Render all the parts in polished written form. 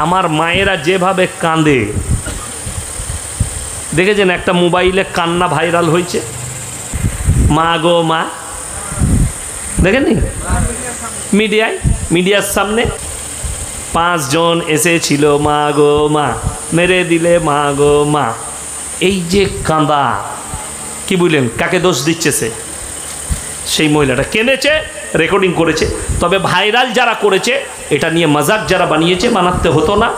আমার মায়েরা যেভাবে কাঁদে দেখেছেন, একটা মোবাইলে কান্না ভাইরাল হয়েছে, মা গো মা, দেখেননি? মিডিয়ার সামনে 5 জন এসেছিল, মা গো মা, মেরে দিলে মা গো মা। এই যে কাঁদা, কি বুঝলেন কাকে দোষ দিচ্ছে? সেই মহিলাটা কেঁদেছে, রেকর্ডিং করেছে। তবে ভাইরাল যারা করেছে, এটা নিয়ে মজাক যারা বানিয়েছে, বানাতে হতো না।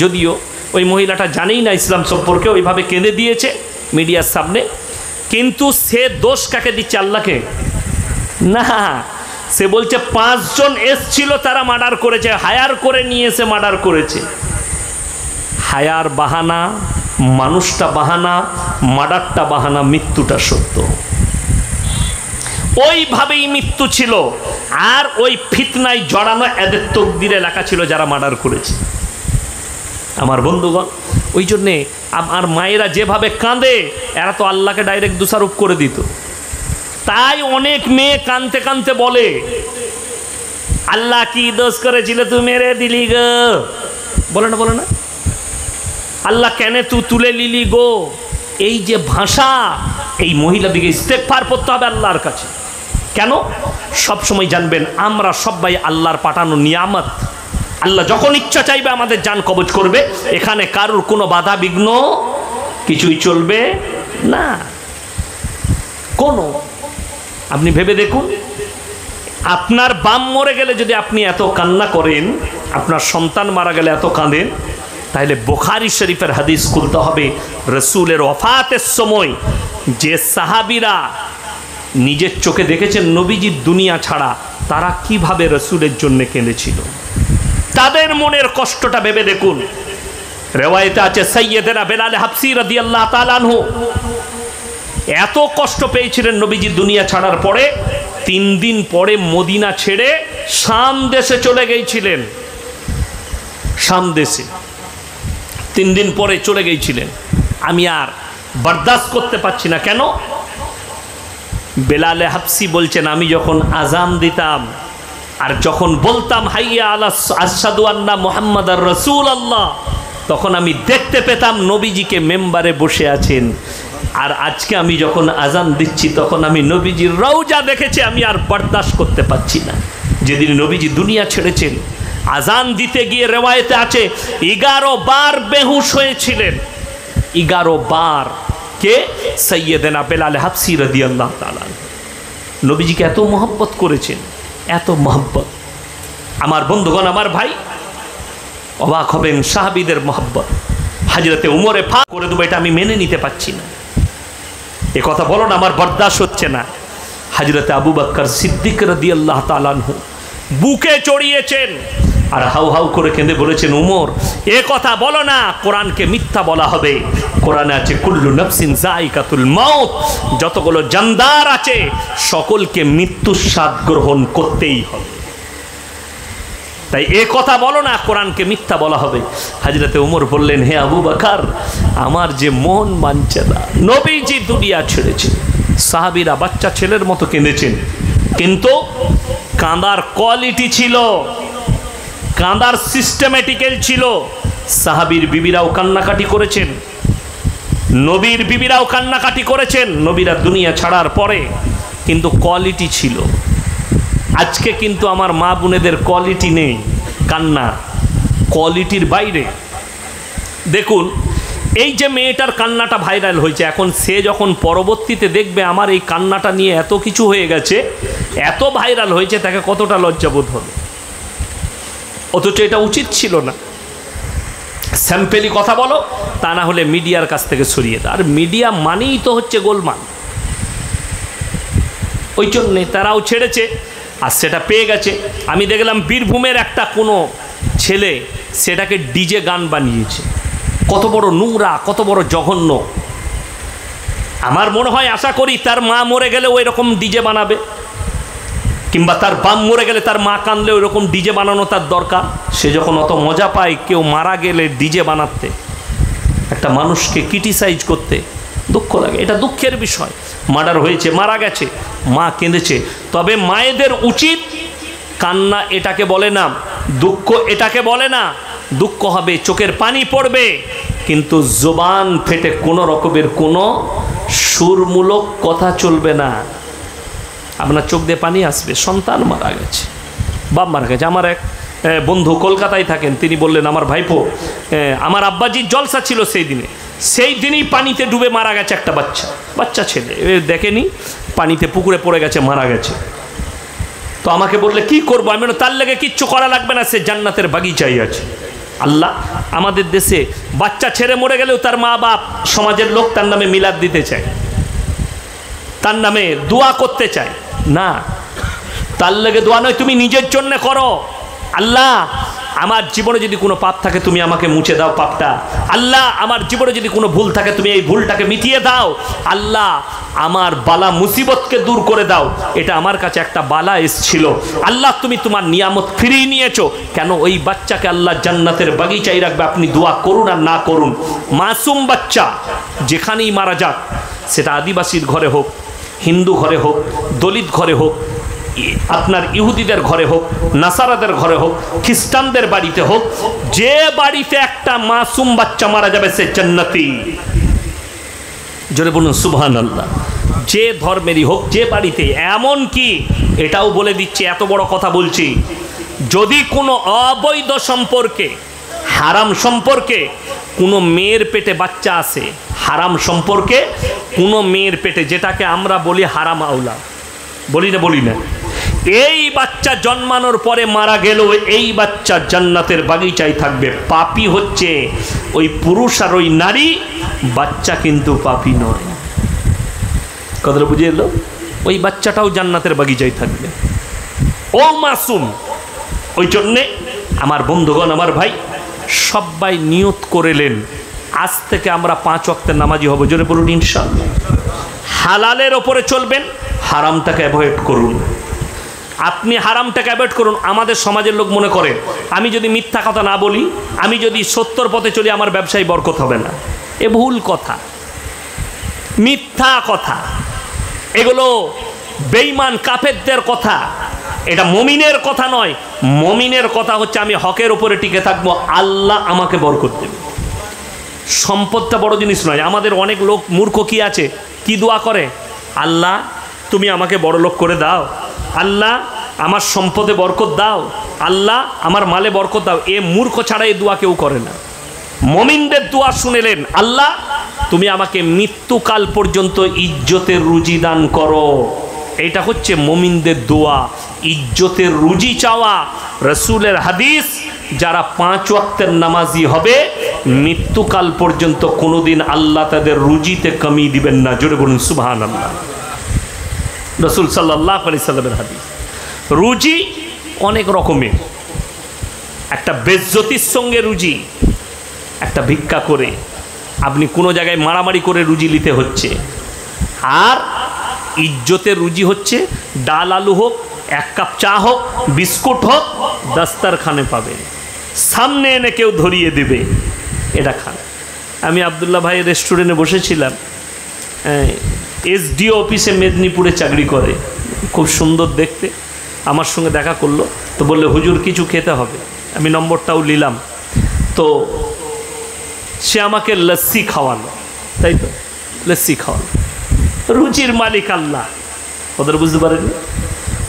যদিও ওই মহিলাটা জানেই না ইসলাম সম্পর্কে, ওইভাবে কেঁদে দিয়েছে মিডিয়ার সামনে। কিন্তু সে দোষ কাকে দিচ্ছে? আল্লাহকে না। সে বলছে 5 জন এসছিল, তারা মার্ডার করেছে, হায়ার করে নিয়ে এসে মার্ডার করেছে। হায়ার বাহানা, মানুষটা বাহানা, মার্ডারটা বাহানা, মৃত্যুটা সত্য। ওইভাবেই মৃত্যু ছিল। আর ওই ফিতনায় জড়ানো এদের তকদিরে লেখা ছিল যারা মার্ডার করেছে। আমার বন্ধুগণ, ওই জন্যে আমার মায়েরা যেভাবে কাঁদে, এরা তো আল্লাহকে ডাইরেক্ট দোষারোপ করে দিত। তাই অনেক মেয়ে কাঁদতে কাঁদতে বলে, আল্লাহ কি দোষ করেছিল তুই মেরে দিলি গো? বলে না আল্লাহ কেন তুই তুলে নিলি গো? এই যে ভাষা, এই মহিলাদিকে ইস্তেগফার করতে হবে আল্লাহর কাছে। কেন? সব সময় জানবেন আমরা সবাই আল্লাহর পাঠানো নিয়ামত। আল্লাহ যখন ইচ্ছা চাইবে আমাদের জান কবজ করবে। এখানে কারোর কোনো বাধা বিঘ্ন কিছুই চলবে না। কোনো আপনি ভেবে দেখুন, আপনার বাম মরে গেলে যদি আপনি এত কান্না করেন, আপনার সন্তান মারা গেলে এত কাঁদেন, তাহলে বুখারী শরীফের হাদিস খুলতে হবে। রসুলের ওফাতের সময় যে সাহাবীরা নিজের চোখে দেখেছেন নবীজির দুনিয়া ছাড়া, তারা কিভাবে রসুলের জন্য কেঁদেছিল, তাদের মনের কষ্টটা ভেবে দেখুন। রিওয়ায়েতে আছে সাইয়্যিদনা বেলাল হাবসি রাদিয়াল্লাহু তাআলা আনহু এত কষ্ট পেয়েছিলেন নবীজি দুনিয়া ছাড়ার পরে। 3 দিন পরে মদিনা ছেড়ে শাম দেশে চলে গিয়েছিলেন। শাম দেশে 3 দিন পরে চলে গিয়েছিলেন। আমি আর বরদাস্ত করতে পারছি না। কেন? বেলাল হাবসি বলছেন, আমি যখন আজান দিতাম আর যখন বলতাম হাইয়া আলা আশহাদু আন্না মুহাম্মাদার রাসূলুল্লাহ, তখন আমি দেখতে পেতাম নবীজিকে মেম্বারে বসে আছেন। আর আজকে আমি যখন আজান দিচ্ছি, তখন আমি নবীজির রওজা দেখেছি। আমি আর বরদাস্ত করতে পারছি না। যেদিন নবীজি দুনিয়া ছেড়েছেন, আজান দিতে গিয়ে রিওয়ায়েতে আছে 11 বার বেহুশ হয়েছিলেন। 11 বার। কে? সাইয়্যিদনা বেলাল হাবসি রাদিয়াল্লাহু তাআলা। নবীজিকে এত মহব্বত করেছেন, এত মহব্বত। আমার বন্ধুগণ, আমার ভাই, অবাক হবেন সাহাবীদের মহব্বত। হযরতে উমরে ফারুক করে দেবো, এটা আমি মেনে নিতে পারছি না। এ কথা বলো না, আমার বরদাস্ত হচ্ছে না। হযরতে আবু বকর সিদ্দিক রাদিয়াল্লাহু তাআলা আনহু বুকে চড়িয়েছেন আর হাউ হাউ করে কেঁদে বলেছেন, উমর এ কথা বলো না, কোরআনকে মিথ্যা বলা হবে। কোরআনে আছে কুল্লু নাফসিন যায়িকাতুল মাউত, যতগুলো জানদার আছে সকলকে মৃত্যুর স্বাদ গ্রহণ করতেই হবে। তাই এ কথা বলো না, কোরআনকে মিথ্যা বলা হবে। হযরতে উমর বললেন, হে আবু বকর, আমার যে মন মানছে না। নবীজি দুনিয়া ছেড়েছেন, সাহাবীরা বাচ্চা ছেলের মতো কেঁদেছেন, কিন্তু কাঁদার কোয়ালিটি ছিল, কাঁদার সিস্টেমেটিক্যাল ছিল। সাহাবীর বিবিরাও কান্নাকাটি করেছেন, নবীর বিবিরাও কান্নাকাটি করেছেন নবীরা দুনিয়া ছাড়ার পরে, কিন্তু কোয়ালিটি ছিল। আজকে কিন্তু আমার মা বোনেদের কোয়ালিটি নেই, কান্না কোয়ালিটির বাইরে। দেখুন, এই যে মেয়েটার কান্নাটা ভাইরাল হয়েছে, এখন সে যখন পরবর্তীতে দেখবে আমার এই কান্নাটা নিয়ে এত কিছু হয়ে গেছে, এত ভাইরাল হয়েছে, তাকে কতটা লজ্জাবোধ হবে। অথচ এটা উচিত ছিল না। স্যাম্পেলি কথা বলো, তা না হলে মিডিয়ার কাছ থেকে সরিয়ে দাও। আর মিডিয়া মানেই তো হচ্ছে গোলমাল। ওই জন্যে তারাও ছেড়েছে আর সেটা পেয়ে গেছে। আমি দেখলাম বীরভূমের একটা কোনো ছেলে সেটাকে ডিজে গান বানিয়েছে। কত বড় নোংরা, কত বড় জঘন্য। আমার মনে হয়, আশা করি তার মা মরে গেলে ওই রকম ডিজে বানাবে, কিংবা তার বাপ মরে গেলে তার মা কাঁদলে ওই রকম ডিজে বানানো তার দরকার। সে যখন অত মজা পায় কেউ মারা গেলে ডিজে বানাতে, একটা মানুষকে ক্রিটিসাইজ করতে, দুঃখ লাগে। এটা দুঃখের বিষয়। মার্ডার হয়েছে, মারা গেছে, মা কেঁদেছে। তবে মায়েদের উচিত, কান্না এটাকে বলে না, দুঃখ এটাকে বলে না, দুঃখ হবে, চোখের পানি পড়বে, কিন্তু জবান ফেটে কোনো রকমের কোনো সুরমূলক কথা চলবে না। আপনার চোখ দিয়ে পানি আসবে, সন্তান মারা গেছে, বাপ মারা গেছে। আমার এক বন্ধু কলকাতায় থাকেন, তিনি বললেন আমার ভাইপো, আমার আব্বাজির জলসা ছিল সেই দিনই পানিতে ডুবে মারা গেছে একটা বাচ্চা ছেলে, দেখেনি, পানিতে পুকুরে পড়ে গেছে, মারা গেছে। তো আমাকে বললে কি করবো? আমি তার লেগে কিচ্ছু করা লাগবে না, সে জান্নাতের বাগিচাই আছে। আল্লাহ আমাদের দেশে বাচ্চা ছেড়ে মরে গেলেও তার মা বাপ, সমাজের লোক তার নামে মিলাদ দিতে চায়, তার নামে দোয়া করতে চায় না। তার লেগে দোয়া নয়, তুমি নিজের জন্য করো। আল্লাহ আমার জীবনে যদি কোনো পাপ থাকে তুমি আমাকে মুছে দাও পাপটা। আল্লাহ আমার জীবনে যদি কোনো ভুল থাকে তুমি এই ভুলটাকে মিটিয়ে দাও। আল্লাহ আমার বালা মুসিবতকে দূর করে দাও, এটা আমার কাছে একটা বালা এসেছিল, আল্লাহ তুমি তোমার নিয়ামত ফিরিয়ে নিয়েছো। কেন? ওই বাচ্চাকে আল্লাহ জান্নাতের বাগিচায় রাখবে, আপনি দোয়া করুন আর না করুন। মাসুম বাচ্চা যেখানেই মারা যাক, সেটা আদিবাসীর ঘরে হোক, হিন্দু ঘরে হোক, দলিত ঘরে হোক, আপনার ইহুদিদের ঘরে হোক, নাসারাদের ঘরে হোক, খ্রিস্টানদের বাড়িতে হোক, যে বাড়িতে একটা মাসুম বাচ্চা মারা যাবে সে জান্নাতি। জোরে বলুন সুবহানাল্লাহ। যে ধর্মেরই হোক, যে বাড়িতে, এমন কি এটাও বলে দিচ্ছি, এত বড় কথা বলছি, যদি কোনো অবৈধ সম্পর্কে, হারাম সম্পর্কে কোনো মেয়ের পেটে বাচ্চা আসে, হারাম সম্পর্কে কোনো মেয়ের পেটে, যেটাকে আমরা বলি হারাম আওলা, বলি না, এই বাচ্চা জন্মানোর পরে মারা গেলেও এই বাচ্চা জান্নাতের বাগিচায় থাকবে। পাপী হচ্ছে ওই পুরুষ আর ওই নারী, বাচ্চা কিন্তু পাপী নয়। কথাটা বুঝে এলো? ওই বাচ্চাটাও জান্নাতের বাগিচায় থাকবে, ও মাসুম। ওই জন্যে আমার বন্ধুগণ, আমার ভাই, সবাই নিয়ত করেলেন আজ থেকে আমরা 5 ওয়াক্তের নামাজি হব। জোরে বলুন ইনশাআল্লাহ। হালালের ওপরে চলবেন, হারামটাকে অ্যাভয়েড করুন। আপনি হারামটাকে অ্যাভয়েড করুন। আমাদের সমাজের লোক মনে করে আমি যদি মিথ্যা কথা না বলি, আমি যদি সত্যর পথে চলি, আমার ব্যবসায় বরকত হবে না। এ ভুল কথা, মিথ্যা কথা, এগুলো বেঈমান কাফেরদের কথা, এটা মুমিনের কথা নয়। মুমিনের কথা হচ্ছে আমি হকের উপরে টিকে থাকবো, আল্লাহ আমাকে বরকত দেবে। সম্পদটা বড় জিনিস নয়। আমাদের অনেক লোক মূর্খ কি আছে, কি দোয়া করে, আল্লাহ তুমি আমাকে বড় লোক করে দাও, আল্লাহ আমার সম্পদে বরকত দাও, আল্লাহ আমার মালে বরকত দাও। এ মূর্খ ছাড়া এই দোয়া কেউ করে না। মুমিনদের দোয়া শুনেলেন, আল্লাহ তুমি আমাকে মৃত্যুকাল পর্যন্ত ইজ্জতের রুজি দান করো। এটা হচ্ছে মুমিনদের দোয়া, ইজ্জতের রুজি চাওয়া। রাসূলের হাদিস, যারা 5 ওয়াক্তের নামাজি হবে মৃত্যুকাল পর্যন্ত কোনোদিন আল্লাহ তাদের রুজিতে কমি দিবেন না। জোরে বলুন সুবহানাল্লাহ। রাসূল সাল্লাল্লাহু আলাইহি সাল্লামের হাদিস। রুজি অনেক রকমের, একটা বেজ্জতির সঙ্গে রুজি, একটা ভিক্ষা করে, আপনি কোনো জায়গায় মারামারি করে রুজি নিতে হচ্ছে। আর ইজ্জতের রুজি হচ্ছে ডাল আলু হোক, 1 কাপ চা হোক, বিস্কুট হোক, দাস্তারখানে পাবেন, সামনে এনে কেউ ধরিয়ে দেবে, এটা খান। আমি আব্দুল্লাহ ভাইয়ের রেস্টুরেন্টে বসেছিলাম, এসডিও অফিসে মেদিনীপুরে চাকরি করে, খুব সুন্দর দেখতে, আমার সঙ্গে দেখা করলো। তো বললে হুজুর কিছু খেতে হবে, আমি নম্বরটাও নিলাম। তো সে আমাকে লস্যি খাওয়ালো, তাই তো, লস্যি খাওয়ালো। রুচির মালিক আল্লাহ, ওদের বুঝতে পারেনি।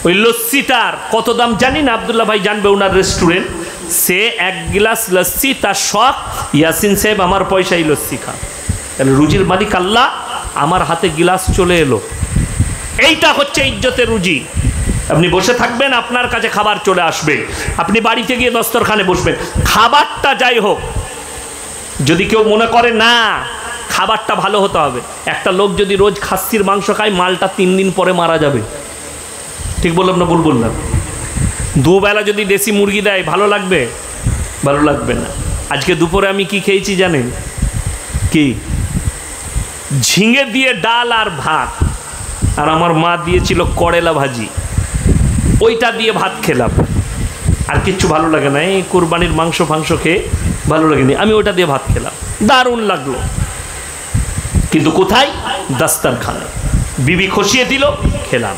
ওই লস্যিটার কত দাম জানি না, আব্দুল্লাহ ভাই জানবে, ওনার রেস্টুরেন্ট। সে 1 গ্লাস লস্যি, তার শখ ইয়াসিন সাহেব আমার পয়সায় লস্যি খা। তাহলে রুজির মালিক আল্লাহ, আমার হাতে গিলাস চলে এলো। এইটা হচ্ছে ইজ্জতের রুজি। আপনি বসে থাকবেন, আপনার কাছে খাবার চলে আসবে, আপনি বাড়িতে গিয়ে দস্তরখানে বসবেন। খাবারটা যাই হোক, যদি কেউ মনে করে না খাবারটা ভালো হতে হবে, একটা লোক যদি রোজ খাসির মাংস খায়, মালটা 3 দিন পরে মারা যাবে। ঠিক বললাম না ভুল বললাম? 2 বেলা যদি দেশি মুরগি দেয়, ভালো লাগবে? ভালো লাগবে না। আজকে দুপুরে আমি কি খেয়েছি জানেন? কি? ঝিঙে দিয়ে ডাল আর ভাত, আর আমার মা দিয়েছিল করলা ভাজি, ওইটা দিয়ে ভাত খেলাম। আর কিচ্ছু ভালো লাগে না, এই কুরবানির মাংস ফাংস খেয়ে ভালো লাগেনি, আমি ওইটা দিয়ে ভাত খেলাম, দারুণ লাগলো। কিন্তু কোথায়? দাস্তারখানে। বিবি খসিয়ে দিল, খেলাম,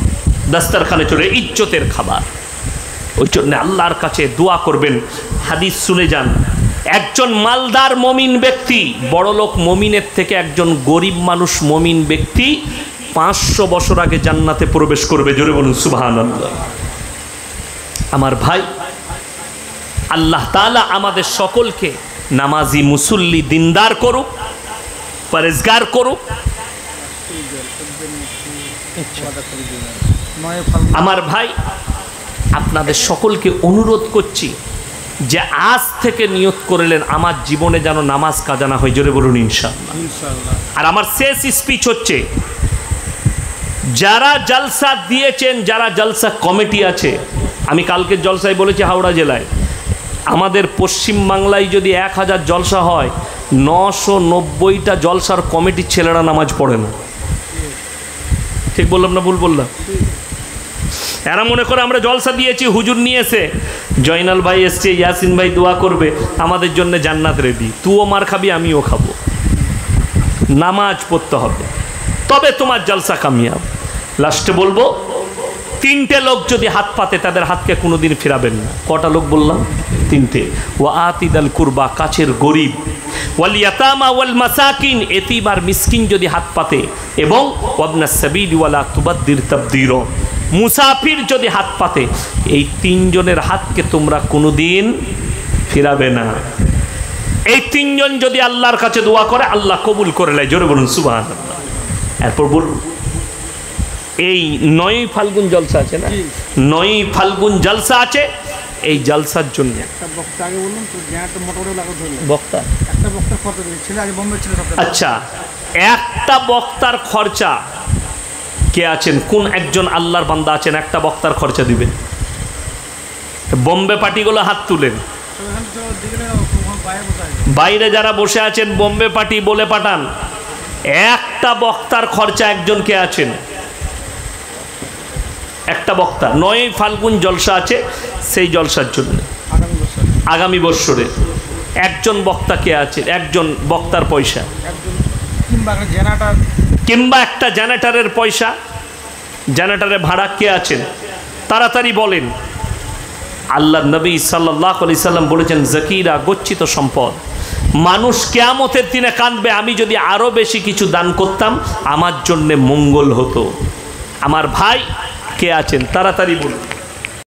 দাস্তারখানে চলে, ইজ্জতের খাবার। ওই জন্য আল্লাহর কাছে দোয়া করবেন। হাদিস শুনে যান, একজন মালদার মমিন ব্যক্তি বড়লোক মমিনের থেকে একজন গরিব মানুষ মমিন ব্যক্তি 500 বছর আগে জান্নাতে প্রবেশ করবে। জোরে বলুন সুবহানাল্লাহ। আমার ভাই, আল্লাহ তাআলা আমাদের সকলকে নামাজি, মুসল্লি, দিনদার করুক, পরেজগার করুক। আমার ভাই, আপনাদের সকলকে অনুরোধ করছি যে আজ থেকে নিয়ত করলেন আমার জীবনে যেন নামাজ কাজা না হয়। জোরে বলুন ইনশাআল্লাহ। আর আমার শেষ স্পিচ হচ্ছে, যারা জলসা দিয়েছেন, যারা জলসা কমিটি আছে, আমি কালকে জলসায় বলেছি হাওড়া জেলায় আমাদের পশ্চিম বাংলায় যদি 1000 জলসা হয়, 990টা জলসার কমিটির ছেলেরা নামাজ পড়ে না। ঠিক বললাম না ভুল বললাম? এরা মনে করে আমরা জলসা দিয়েছি, হুজুর নিয়ে এসে জয়নাল ভাই এসছে, ইয়াসিন ভাই দোয়া করবে, আমাদের জন্য জান্নাত রেডি। তুইও মার খাবি, আমিও খাবো। নামাজ পড়তে হবে, তবে তোমার জলসা কামিয়াব। লাস্টে বলবো, 3টে লোক যদি হাত পাতে তাদের হাতকে কোনোদিন ফেরাবেন না। কটা লোক বললাম? 3টে। ওয়া আতিদাল কুরবা, কাছের গরিব, ওয়াল ইয়াতামা ওয়াল মাসাকিন, এতিম আর মিসকিন যদি হাত পাতে, এবং ওয়াবনাস সাবিল ওয়ালা তুবাদ্দির তাবদীর, মুসাফির যদি হাত পাতে, এই 3 জনের হাতকে তোমরা কোনোদিন ফেরাবে না। এই 3 জন যদি আল্লাহর কাছে দোয়া করে, আল্লাহ কবুল করে নেয়। জোরে বলুন সুবহানাল্লাহ। এরপর বলুন, এই 9ই ফাল্গুন জলসা আছে না, 9ই ফাল্গুন জলসা আছে। এই জলসার জন্য আচ্ছা, একটা বক্তার খরচা কে আছেন, কোন একজন আল্লাহর বান্দা আছেন একটা বক্তার খরচা দিবেন? বোম্বে পার্টিগুলো হাত তুলেন। বাইরে যারা বসে আছেন বোম্বে পার্টি বলে পাঠান, একটা বক্তার খরচা একজন কে আছেন? একটা বক্তা। 9ই ফাল্গুন জলসা আছে, সেই জলসার জন্য আগামী বছরে একজন বক্তা কে আছে? একজন বক্তার পয়সা, কিংবা একটা জেনারেটরের পয়সা, জেনারেটরের ভাড়া কে আছেন? তাড়াতাড়ি বলেন। আল্লাহ নবী সাল্লাল্লাহু আলাইহি সাল্লাম বলেছেন, জাকিরা, গচ্ছিত সম্পদ। মানুষ কিয়ামতের দিনে কাঁদবে, আমি যদি আরো বেশি কিছু দান করতাম আমার জন্য মঙ্গল হতো। আমার ভাই কে আছেন? তাড়াতাড়ি বলুন।